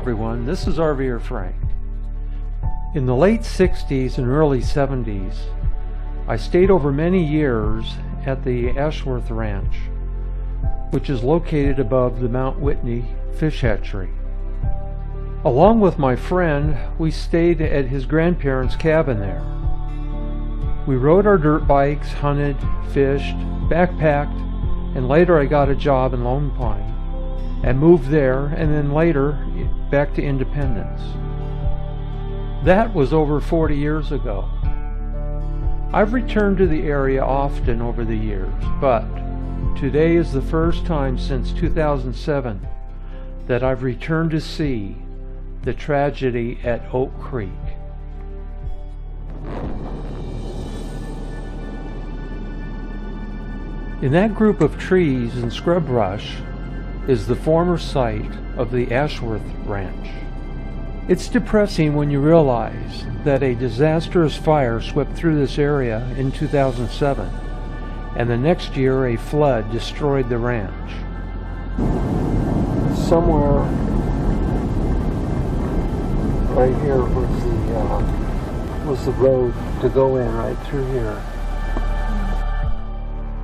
everyone, this is RVer Frank. In the late 60s and early 70s, I stayed over many years at the Ashworth Ranch, which is located above the Mt.Whitney fish hatchery. Along with my friend, we stayed at his grandparents' cabin there. We rode our dirt bikes, hunted, fished, backpacked, and later I got a job in Lone Pine and moved there, and then later back to Independence. That was over 40 years ago. I've returned to the area often over the years, but today is the first time since 2007 that I've returned to see the tragedy at Oak Creek. In that group of trees and scrub brush is the former site of the Ashworth Ranch. It's depressing when you realize that a disastrous fire swept through this area in 2007, and the next year a flood destroyed the ranch. Somewhere right here was the road to go in, right through here.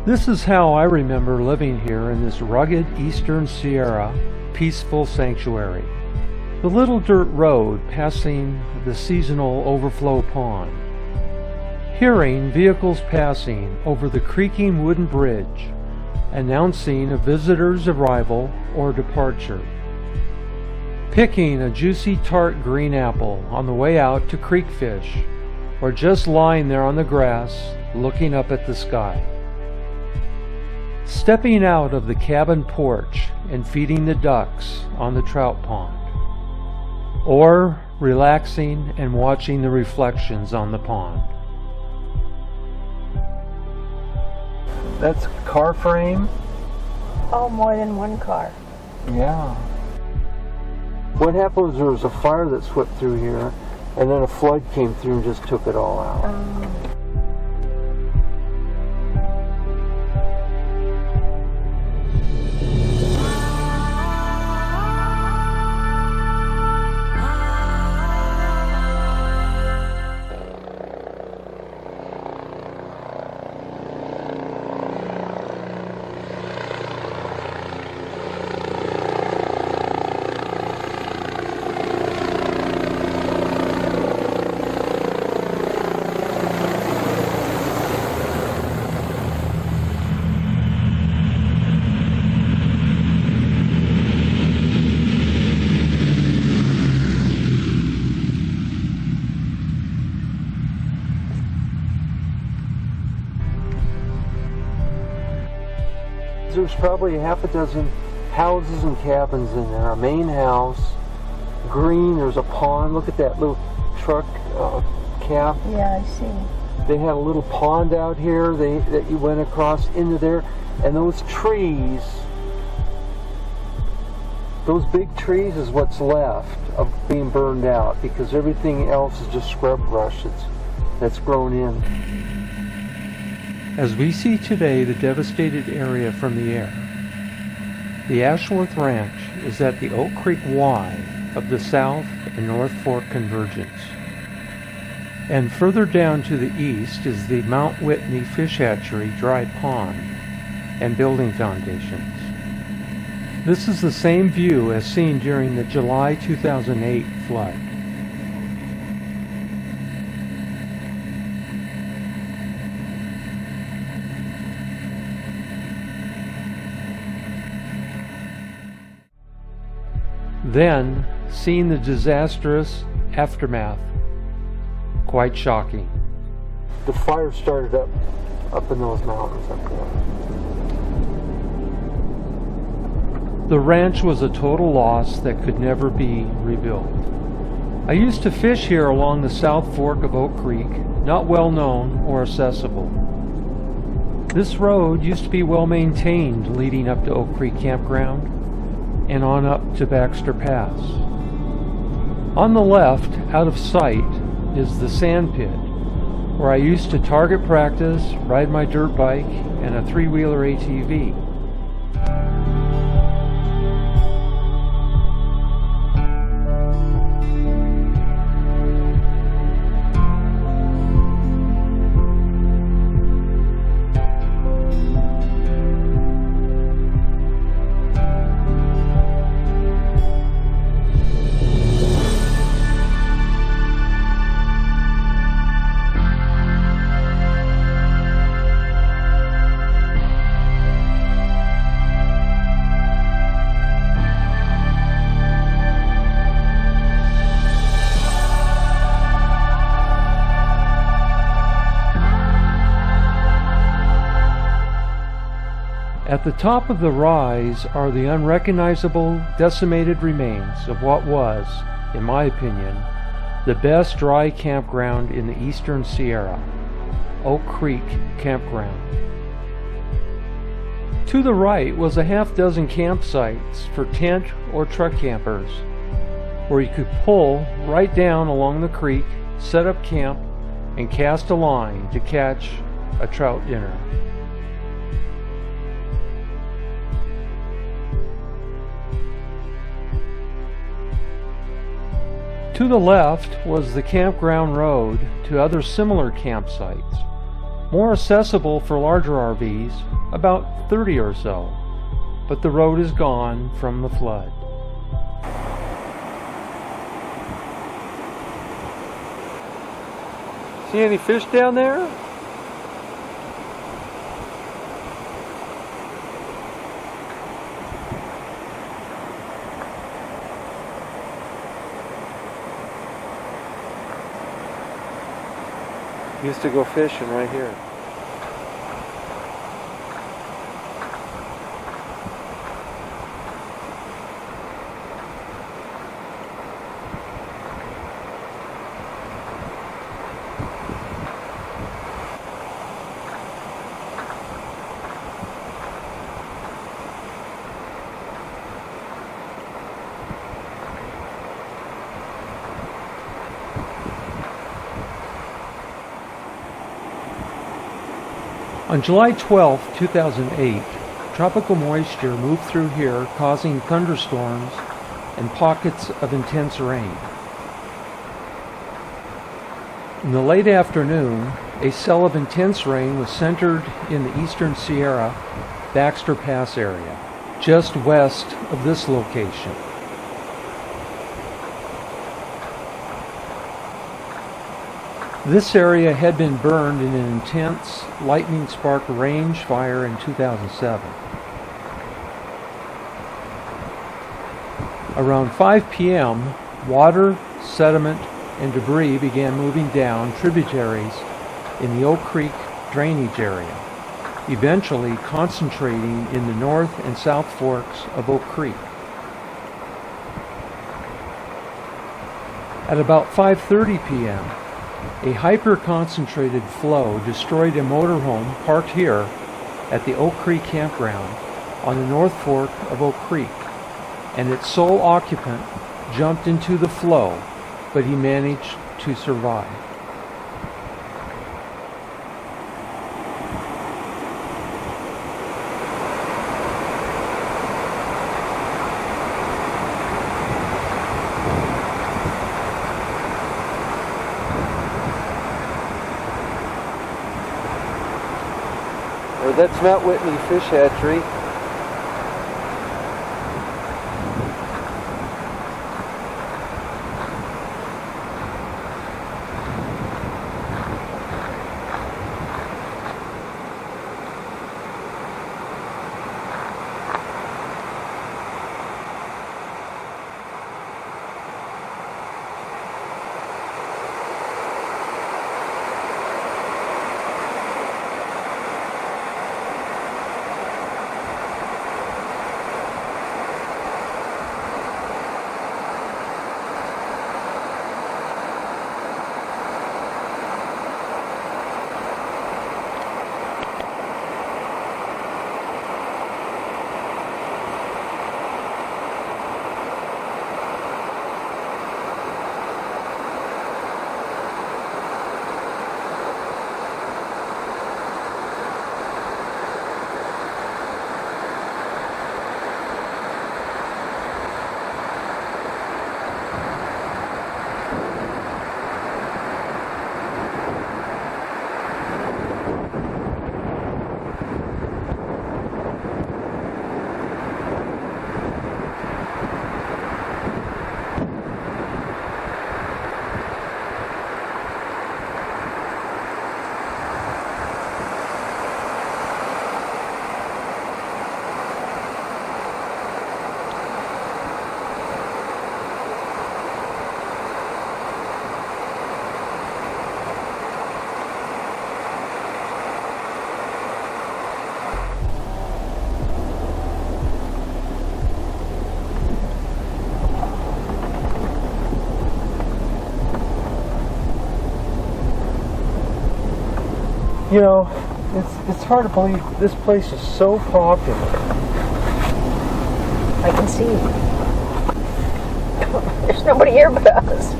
This is how I remember living here in this rugged Eastern Sierra peaceful sanctuary. The little dirt road passing the seasonal overflow pond. Hearing vehicles passing over the creaking wooden bridge, announcing a visitor's arrival or departure. Picking a juicy tart green apple on the way out to creek fish, or just lying there on the grass looking up at the sky. Stepping out of the cabin porch and feeding the ducks on the trout pond, or relaxing and watching the reflections on the pond. That's a car frame? Oh, more than one car. Yeah. What happened was there was a fire that swept through here, and then a flood came through and just took it all out. There's probably half a dozen houses and cabins in there. A main house, green, there's a pond. Look at that little truck cap. Yeah, I see. They had a little pond out here that you went across into there. And those trees, those big trees is what's left of being burned out, because everything else is just scrub brush that's grown in. As we see today the devastated area from the air, the Ashworth Ranch is at the Oak Creek Y of the South and North Fork convergence. And further down to the east is the Mt.Whitney fish hatchery dry pond and building foundations. This is the same view as seen during the July 2008 flood. Then, seeing the disastrous aftermath, quite shocking. The fire started up in those mountains up there. The ranch was a total loss that could never be rebuilt. I used to fish here along the South Fork of Oak Creek, not well known or accessible. This road used to be well maintained leading up to Oak Creek Campground and on up to Baxter Pass. On the left, out of sight, is the sand pit, where I used to target practice, ride my dirt bike, and a three-wheeler ATV. At the top of the rise are the unrecognizable, decimated remains of what was, in my opinion, the best dry campground in the eastern Sierra, Oak Creek Campground. To the right was a half-dozen campsites for tent or truck campers, where you could pull right down along the creek, set up camp, and cast a line to catch a trout dinner. To the left was the campground road to other similar campsites, more accessible for larger RVs, about 30 or so, but the road is gone from the flood. See any fish down there? Used to go fishing right here. On July 12, 2008, tropical moisture moved through here, causing thunderstorms and pockets of intense rain. In the late afternoon, a cell of intense rain was centered in the eastern Sierra, Baxter Pass area, just west of this location. This area had been burned in an intense lightning-sparked range fire in 2007. Around 5 p.m., water, sediment, and debris began moving down tributaries in the Oak Creek drainage area, eventually concentrating in the north and south forks of Oak Creek. At about 5:30 p.m., a hyper-concentrated flow destroyed a motorhome parked here at the Oak Creek Campground on the North Fork of Oak Creek, and its sole occupant jumped into the flow, but he managed to survive. That's mt.Whitney Fish Hatchery. You know, it's hard to believe this place is so popular. I can see. There's nobody here but us. I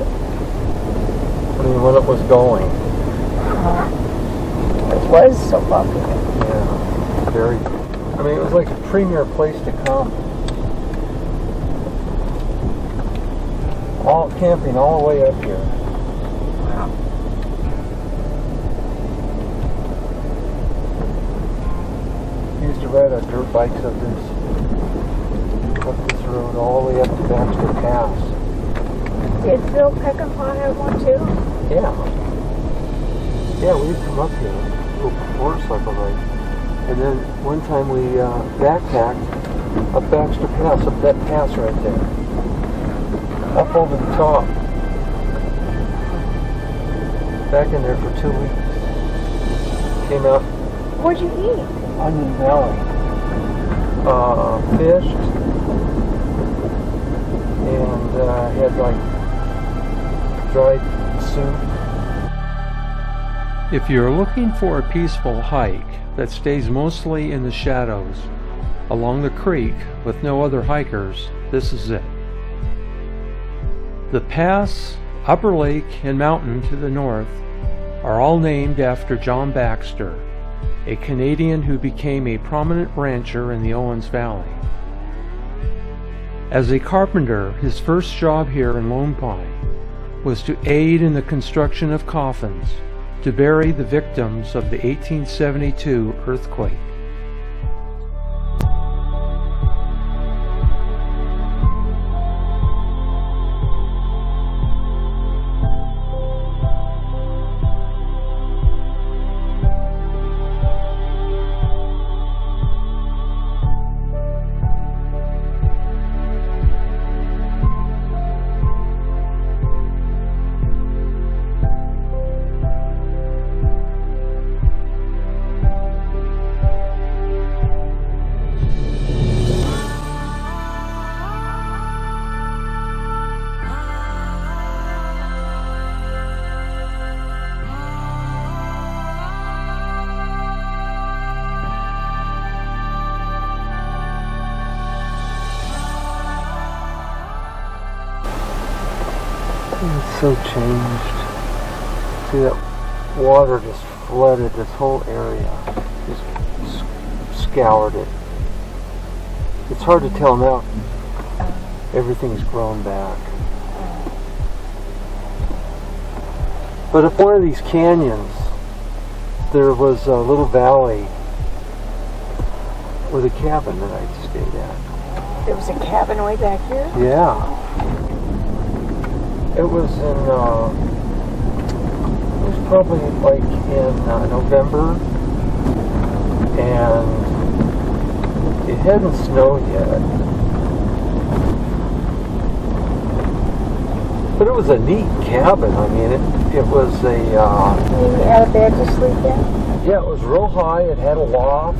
mean, when it was going. It was so popular. Yeah, very. I mean, it was like a premier place to come. All camping all the way up here. Wow. Used to ride our dirt bikes up this road all the way up to Baxter Pass. Did Phil Peckinpah have one too? Yeah. Yeah, we'd come up here, go motorcycle ride. And then one time we backpacked up Baxter Pass, up that pass right there. Up over the top. Back in there for 2 weeks. Came out. What'd you eat? Onion Valley. Fished. And had like dried soup. If you're looking for a peaceful hike that stays mostly in the shadows along the creek with no other hikers, this is it. The pass, upper lake, and mountain to the north are all named after John Baxter, a Canadian who became a prominent rancher in the Owens Valley. As a carpenter, his first job here in Lone Pine was to aid in the construction of coffins to bury the victims of the 1872 earthquake. It's so changed. See, that water just flooded this whole area. Just scoured it. It's hard to tell now. Everything's grown back. But up one of these canyons, there was a little valley with a cabin that I stayed at. There was a cabin way back here? Yeah. It was in, it was probably like in November, and it hadn't snowed yet. But it was a neat cabin. I mean, it was a... You had a bed to sleep in? Yeah, it was real high. It had a loft.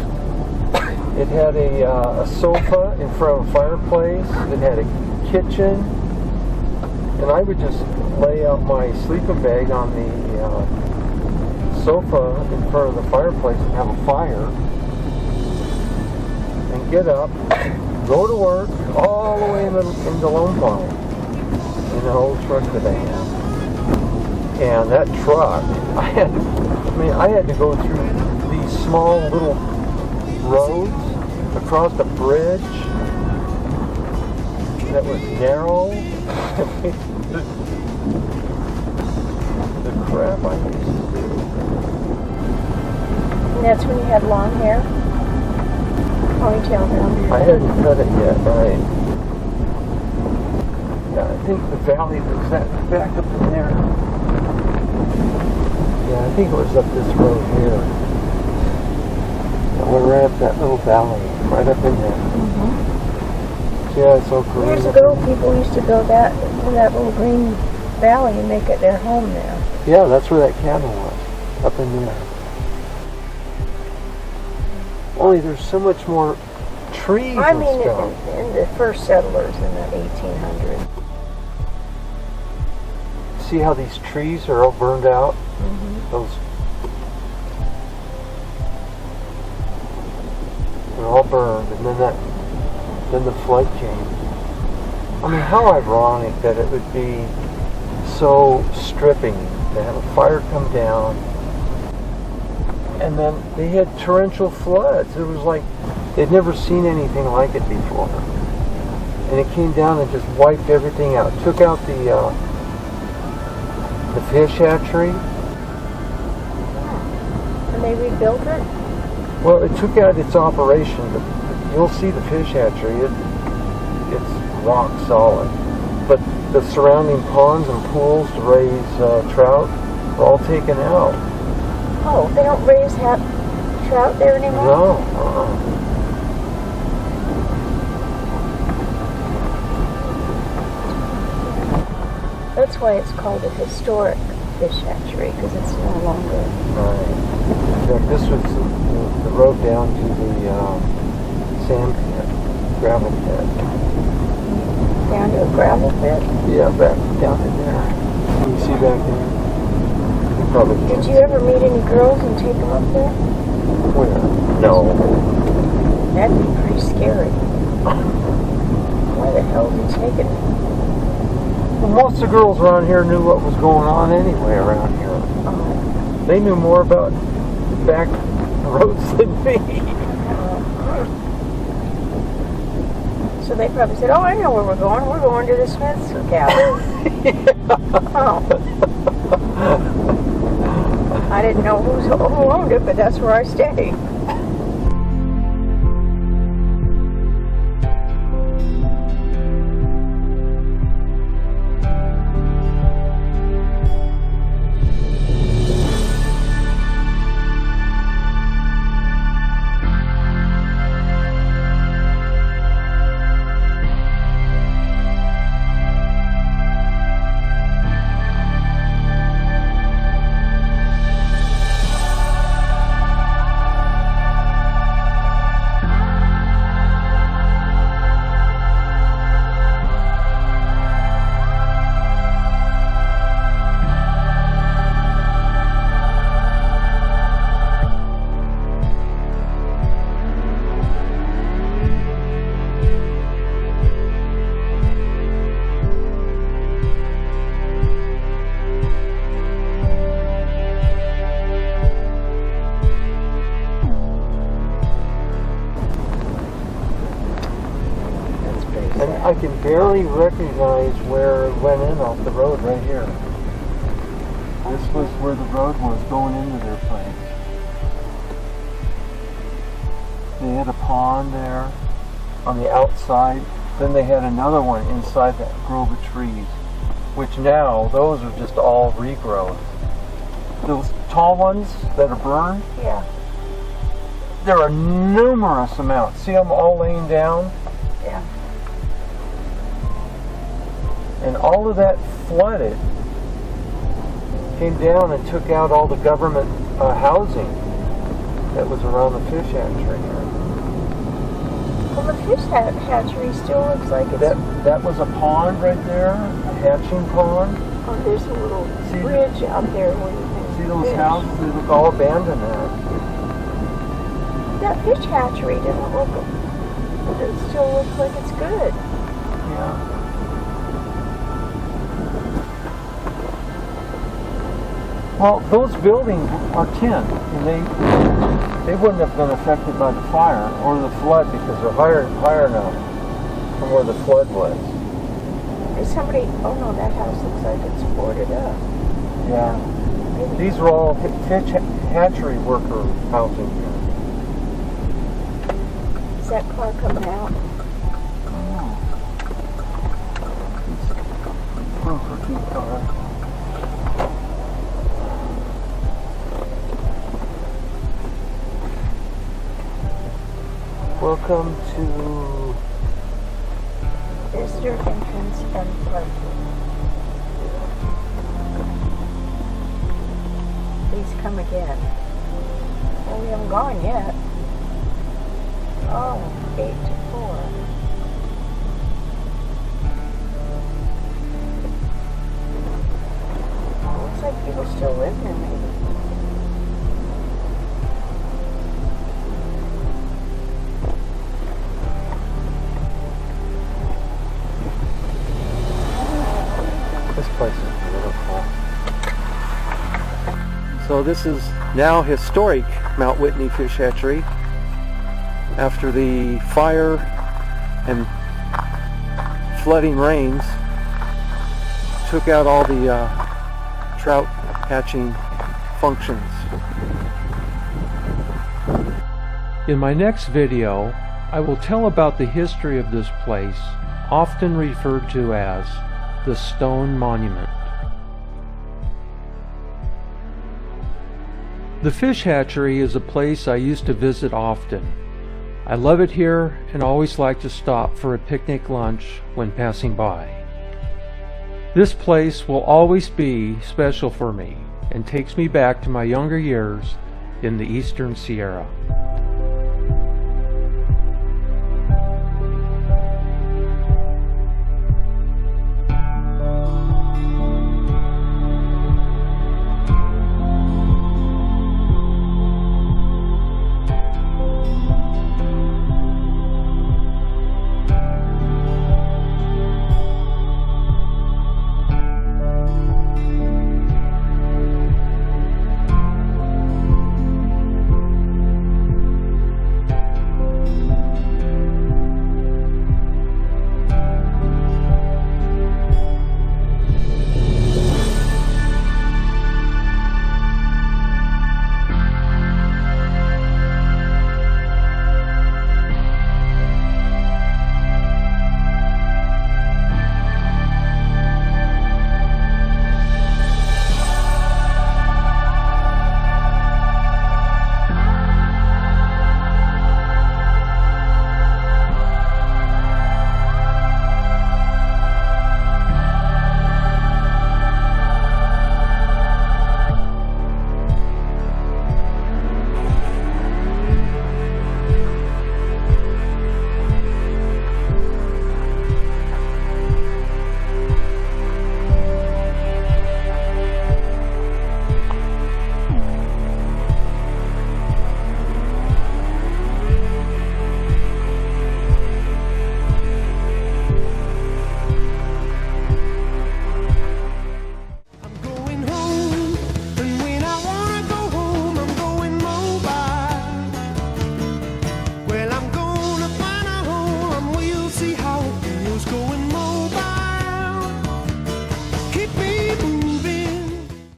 It had a sofa in front of a fireplace. It had a kitchen. And I would just lay out my sleeping bag on the sofa in front of the fireplace and have a fire. And get up, go to work, all the way into Lone Pine in an old truck that I had. And that truck, I had to go through these small little roads across a bridge that was narrow. The crap I used to do. And that's when you had long hair? Ponytail down your I head? hadn't cut it yet, right? Yeah, I think the valley was that back up in there. Yeah, I think it was up this road here. And we're right up that little valley, right up in there. Mm-hmm. Yeah, it's so green. Years ago, people used to go in that little green valley and make it their home there. Yeah, that's where that cabin was, up in there. Only there's so much more trees I and mean, stuff. in the first settlers in the 1800s. See how these trees are all burned out? Mm-hmm. Those They're all burned, and then the flood came. I mean, how ironic that it would be so stripping to have a fire come down, and then they had torrential floods. It was like they'd never seen anything like it before. And it came down and just wiped everything out. Took out the fish hatchery. And they rebuilt it? Well, it took out its operation, but you'll see the fish hatchery. It's rock solid. But the surrounding ponds and pools to raise trout are all taken out. Oh, they don't raise trout there anymore? No. That's why it's called a historic fish hatchery, because it's no longer. Right. In fact, this was the road down to the sand pit, gravel pit. Down to a gravel pit? Yeah, back down in there. Can you see back there? You probably can't. Did you ever meet any girls and take them up there? Where? No. That'd be pretty scary. Why the hell did you take it? Well, most of the girls around here knew what was going on anyway around here. Oh. They knew more about the back roads than me. So they probably said, oh, I know where we're going. We're going to the Smith's cabin. Yeah. Oh. I didn't know who owned it, but that's where I stayed. I can barely recognize where it went in off the road right here. This was where the road was going into their place. They had a pond there on the outside. Then they had another one inside that grove of trees, which now, those are just all regrowth. Those tall ones that are burned, Yeah. there are numerous amounts. See them all laying down? Yeah. And all of that flooded, came down and took out all the government housing that was around the fish hatchery. Well, the fish hatchery still looks like it's... That was a pond right there, a hatching pond. Oh, there's a little bridge out there where you can See those fish. houses? They look all abandoned now. That fish hatchery doesn't look... It still looks like it's good. Yeah. Well, those buildings are tin, and they wouldn't have been affected by the fire or the flood because they're higher now from where the flood was. Is somebody... Oh, no, that house looks like it's boarded up. Yeah. Maybe. These were all fish hatchery worker housing here. Is that car coming out? Welcome to Visitor entrance and parking. Please come again. Oh, we haven't gone yet. Oh, 8 to 4. Looks like people still live here, maybe. So this is now historic Mount Whitney Fish Hatchery. After the fire and flooding rains took out all the trout hatching functions. In my next video, I will tell about the history of this place, often referred to as the Stone Monument. The fish hatchery is a place I used to visit often. I love it here and always like to stop for a picnic lunch when passing by. This place will always be special for me and takes me back to my younger years in the Eastern Sierra.